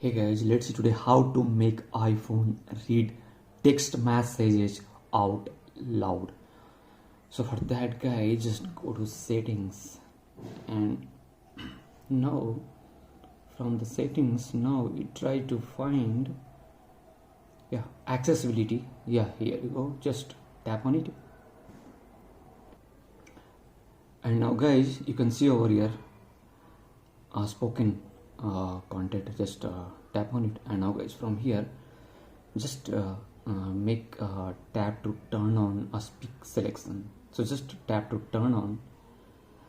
Hey guys, let's see today how to make iPhone read text messages out loud. So for that guys, just go to settings and now from the settings we try to find accessibility. Here you go, just tap on it. And now guys, you can see over here spoken content, just tap on it. And now guys, from here just make tap to turn on a speak selection. So just tap to turn on.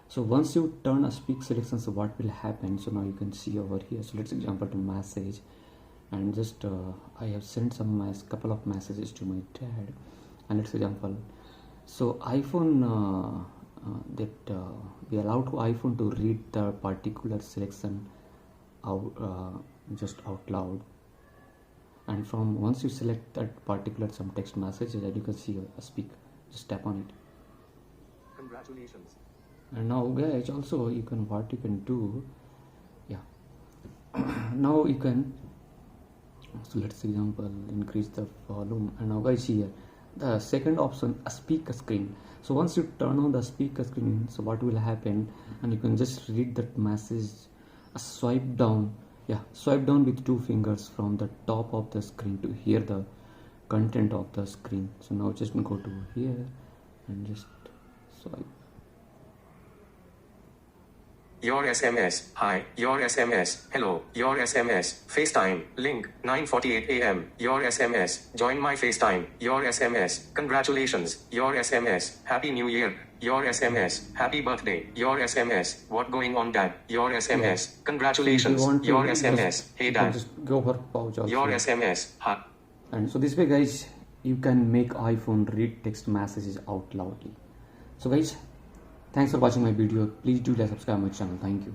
So once you turn a speak selection, so what will happen? So now you can see over here. So let's example to message, and just I have sent some couple of messages to my dad, and let's example. So iPhone we allow to iPhone to read the particular selection out just out loud. And from once you select that particular some text message that you can see a speak, just tap on it. Congratulations. And now guys, also you can what you can do, now you can, so let's example increase the volume. And now guys, here the second option, a speaker screen. So once you turn on the speaker screen, so what will happen, and you can just read that message, swipe down with two fingers from the top of the screen to hear the content of the screen. So now just go to here and just swipe. Your SMS, hi, your SMS, hello, your SMS, FaceTime, link, 9:48 a.m., your SMS, join my FaceTime, your SMS, congratulations, your SMS, Happy New Year, your SMS, Happy Birthday, your SMS, what going on dad, your SMS, congratulations, your SMS, hey dad, just go for pause also. Your SMS, hi. And so this way guys, you can make iPhone read text messages out loudly. So guys, thanks for watching my video. Please do like, subscribe my channel. Thank you.